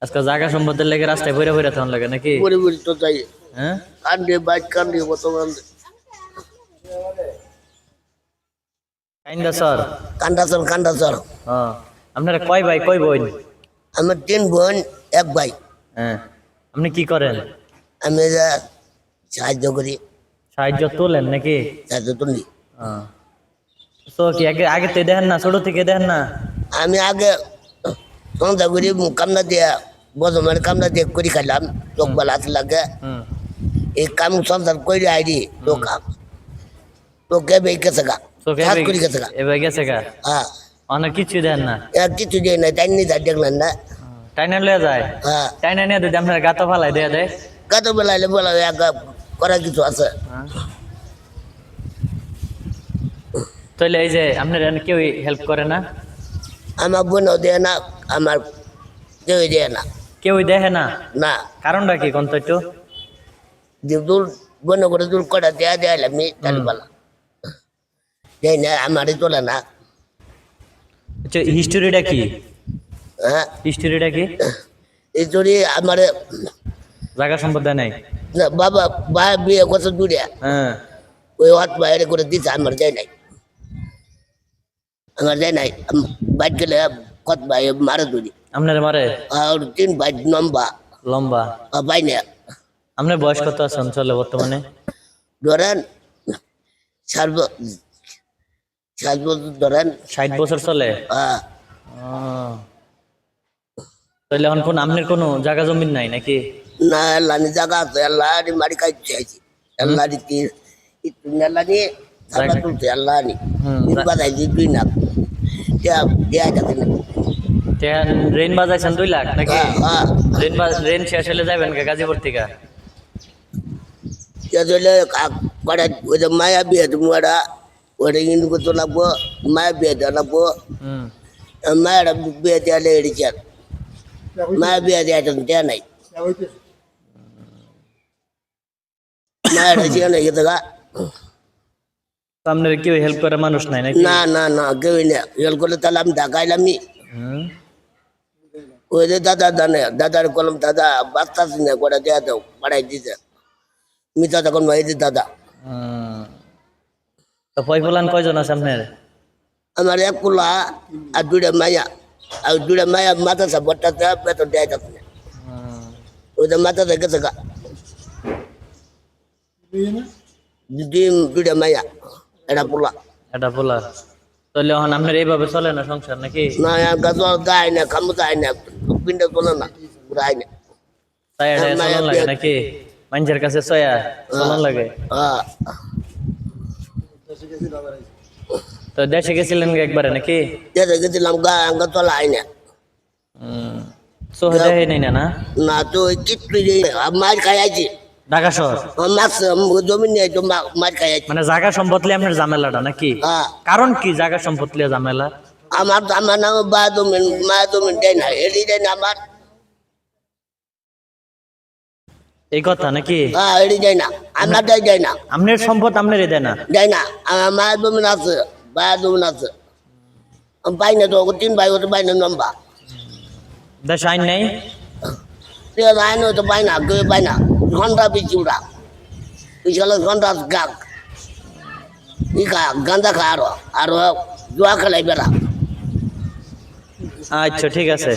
আজকে জায়গা সম্পদের লেগে রাস্তায় বইরা বইরা তখন লাগে নাকি পরে পরে তো চাই হ্যাঁ কান্দে বাইক কান্দে বর্তমান কাইন্দা স্যার কান্দাসর হ্যাঁ আপনারা কয় ভাই কয় বোন আমার 3 বোন 1 ভাই হ্যাঁ আপনি কি করেন আমি যা সাহায্য করি সাহায্য তোলেন নাকি সাহায্য তুলি তো কি আগে আগে তো দেখেন না ছোট থেকে দেখেন না আমি আগে সন্ধ্যা করি কামনা দিয়া বজমের কামনা দিয়ে করি খাইলাম চোখ বেলা হাত লাগে এই কাম সংসার করে আইডি তো কাম তো গেবে গেছে গা কাজ করি গেছে গা এবার গেছে গা হ্যাঁ অনেক কিছু দেন না কিছু দিয়ে না তাই নি দেখলেন না টাইনা লয়ে যায় হ্যাঁ টাইনা নিয়ে যদি আপনার গাতো ফালাই দেয়া দেয় কত বেলাইলে বলা করা কিছু আছে তাহলে এই যে আপনার কেউ হেল্প করে না আমার বোনও দেয় না আমার কেউই দেয় না কেউই দেখে না না কারণটা কি কোন তো একটু যে দূর বোন করে দূর করা দেয়া দেয় আমি তাহলে বলা দেয় না আমারই তোলে না আচ্ছা হিস্টোরিটা কি হ্যাঁ হিস্টোরিটা কি এই জন্য আমার জায়গা সম্পদ নাই বাবা ভাই বিয়ে কত দূরে হ্যাঁ ওই হাত বাইরে করে দিচ্ছে আমার যায় নাই আমার যায় নাই বাইক গেলে কত ভাই মারে দূরি আপনার মারে আর 3 ভাই লম্বা লম্বা ভাই না আপনার বয়স কত আছে অঞ্চলে বর্তমানে ধরেন 60 বছর ধরেন 60 বছর চলে হ্যাঁ তাহলে এখন কোন আপনার কোনো জায়গা জমি নাই নাকি না লানি জায়গা আছে লানি মারি কাজ চাইছি লানি তীর itu nalani sama tu lani ini badai di nak dia ada kena রেন বাজাইছেন 2 লাখ নাকি রেন শেষ হলে যাবেন গাজীপুর থেকে ya dole pada udah maya biar muara udah ingin ko to labo maya biar da labo maya biar dia le richard maya biar dia dia nai maya dia nai gitu ga আপনার কেউ help করে মানুষ নাই নাকি না না না কেউ না হেল্প করলে তাহলে আমি ঢাকাইলাম ওই যে দাদার কলম দাদা বাচ্চা না করে দেয়া দাও বাড়াই দিতে মিতা তখন ভাই দাদা তো পয়ফলান কয়জন আছে আপনার আমার 1 পোলা আর 2টা মায়া আর 2টা মায়া মাথা সব বট্টাতে বেতন দেয় তখন ওই যে মাথা থেকে গেছে গা 2টা মায়া এটা পোলা তাহলে এখন আপনার এইভাবে চলে না সংসার নাকি না গাছ গায় না খামুতা আয় না পিন্ডে চলে না পুরো আয় না তাই এটা চলন লাগে নাকি মানুষের কাছে সয়া চলন লাগে তো দেশে গেছিলেন একবারে নাকি দেশে গেছিলাম গা চলা আয় না সোহে দেয় নাই না না তো কিচ্ছু মার খাই আছি ঢাকা শহর মাছ জমি নিয়ে তো মার খাই আছি মানে জায়গা সম্পদ লিয়ে আপনার ঝামেলাটা নাকি কারণ কি জায়গা সম্পদ লিয়ে ঝামেলা আমার নাম মা জমিন দেয় না এলি দেয় না আমার এই কথা নাকি এলি দেয় না আমার দেয় না আপনার সম্পদ আপনারই দেয় না আমার মা জমিন আছে বা জমিন আছে পাই না তো 3 ভাই ওটা পাই না লম্বা দেশ আইন নেই আইন তো পাই না কেউ পাই না ঘন্টা পিছু উড়া পিছালে ঘন্টা গাক গাঁদা খা আরো জুয়া খেলাই বেড়া আচ্ছা ঠিক আছে